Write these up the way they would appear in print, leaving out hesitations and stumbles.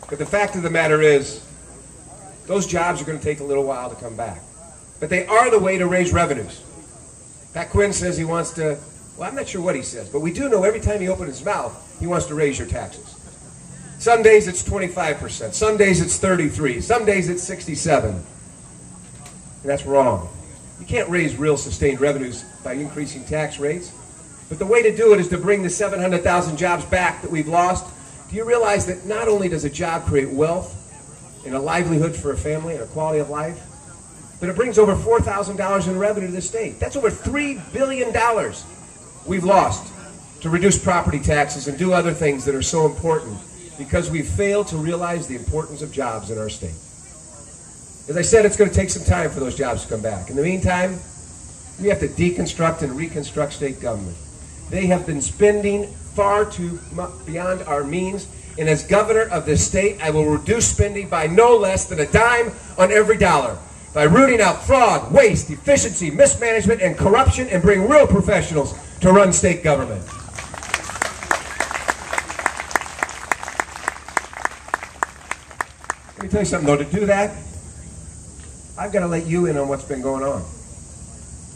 But the fact of the matter is, those jobs are going to take a little while to come back. But they are the way to raise revenues. Pat Quinn says he wants to, well, I'm not sure what he says, but we do know every time he opens his mouth, he wants to raise your taxes. Some days it's 25%, some days it's 33%, some days it's 67%. And that's wrong. You can't raise real sustained revenues by increasing tax rates. But the way to do it is to bring the 700,000 jobs back that we've lost. Do you realize that not only does a job create wealth and a livelihood for a family and a quality of life, but it brings over $4,000 in revenue to the state. That's over $3 billion we've lost to reduce property taxes and do other things that are so important because we've failed to realize the importance of jobs in our state. As I said, it's going to take some time for those jobs to come back. In the meantime, we have to deconstruct and reconstruct state government. They have been spending far too much beyond our means, and as governor of this state, I will reduce spending by no less than a dime on every dollar by rooting out fraud, waste, efficiency, mismanagement, and corruption, and bring real professionals to run state government. Let me tell you something, though. To do that, I've got to let you in on what's been going on.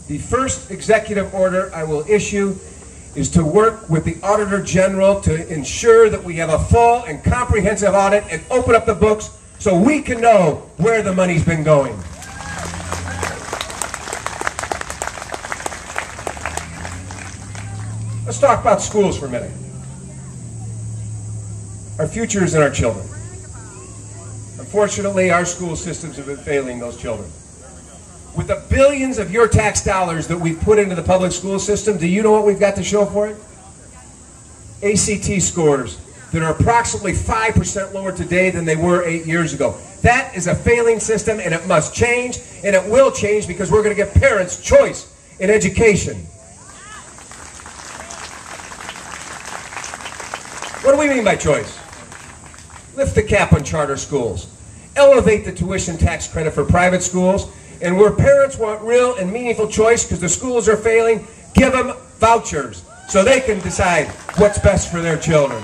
The first executive order I will issue is to work with the Auditor General to ensure that we have a full and comprehensive audit and open up the books so we can know where the money's been going. Let's talk about schools for a minute. Our future is in our children. Unfortunately, our school systems have been failing those children. With the billions of your tax dollars that we've put into the public school system, do you know what we've got to show for it? ACT scores that are approximately 5% lower today than they were 8 years ago. That is a failing system, and it must change, and it will change because we're going to give parents choice in education. What do we mean by choice? Lift the cap on charter schools. Elevate the tuition tax credit for private schools. And where parents want real and meaningful choice because the schools are failing, give them vouchers so they can decide what's best for their children.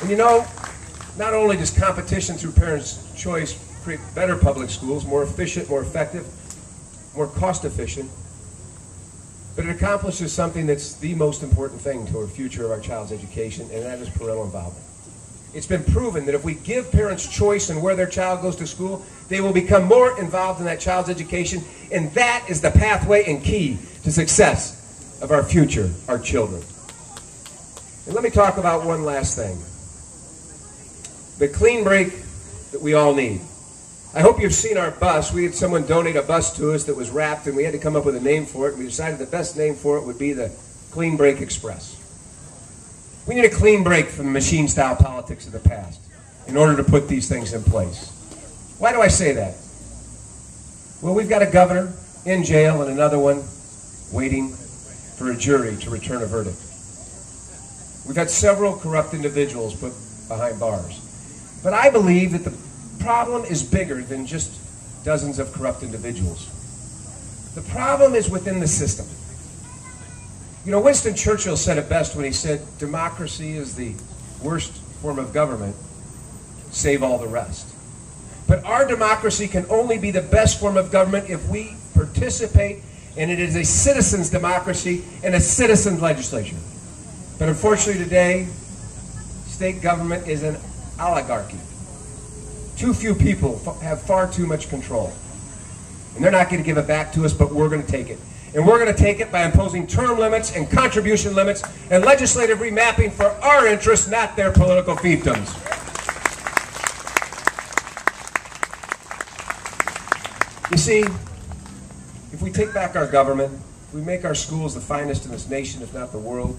And you know, not only does competition through parents' choice create better public schools, more efficient, more effective, more cost efficient, but it accomplishes something that's the most important thing to our future of our child's education, and that is parental involvement. It's been proven that if we give parents choice in where their child goes to school, they will become more involved in that child's education, and that is the pathway and key to success of our future, our children. And let me talk about one last thing. The clean break that we all need. I hope you've seen our bus. We had someone donate a bus to us that was wrapped, and we had to come up with a name for it. We decided the best name for it would be the Clean Break Express. We need a clean break from the machine-style politics of the past in order to put these things in place. Why do I say that? Well, we've got a governor in jail and another one waiting for a jury to return a verdict. We've had several corrupt individuals put behind bars. But I believe that the problem is bigger than just dozens of corrupt individuals. The problem is within the system. You know, Winston Churchill said it best when he said, democracy is the worst form of government, save all the rest. But our democracy can only be the best form of government if we participate, and it is a citizen's democracy and a citizen's legislature. But unfortunately today, state government is an oligarchy. Too few people have far too much control. And they're not going to give it back to us, but we're going to take it. And we're going to take it by imposing term limits and contribution limits and legislative remapping for our interests, not their political fiefdoms. You see, if we take back our government, if we make our schools the finest in this nation, if not the world,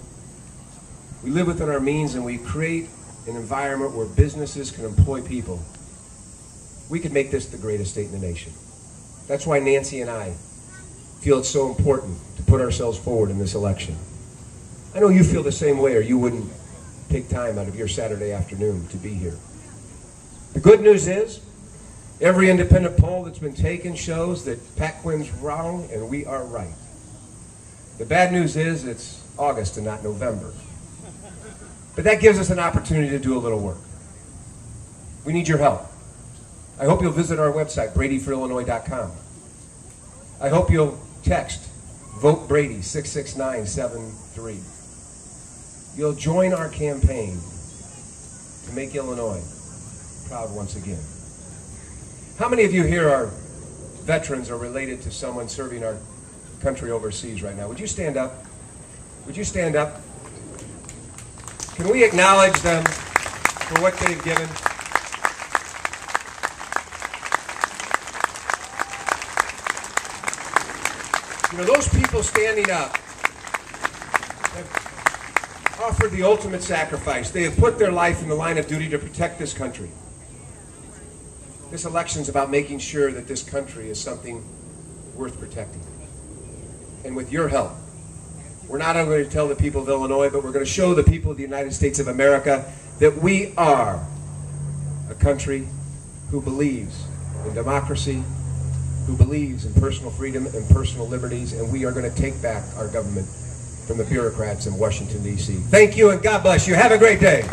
we live within our means and we create an environment where businesses can employ people, we could make this the greatest state in the nation. That's why Nancy and I feel it's so important to put ourselves forward in this election. I know you feel the same way, or you wouldn't take time out of your Saturday afternoon to be here. The good news is, every independent poll that's been taken shows that Pat Quinn's wrong and we are right. The bad news is it's August and not November. But that gives us an opportunity to do a little work. We need your help. I hope you'll visit our website, bradyforillinois.com. I hope you'll text Vote Brady 66973. You'll join our campaign to make Illinois proud once again. How many of you here are veterans or related to someone serving our country overseas right now? Would you stand up? Would you stand up? Can we acknowledge them for what they've given? You know, those people standing up have offered the ultimate sacrifice. They have put their life in the line of duty to protect this country. This election is about making sure that this country is something worth protecting. And with your help, we're not only going to tell the people of Illinois, but we're going to show the people of the United States of America that we are a country who believes in democracy, who believes in personal freedom and personal liberties, and we are going to take back our government from the bureaucrats in Washington, D.C. Thank you, and God bless you. Have a great day.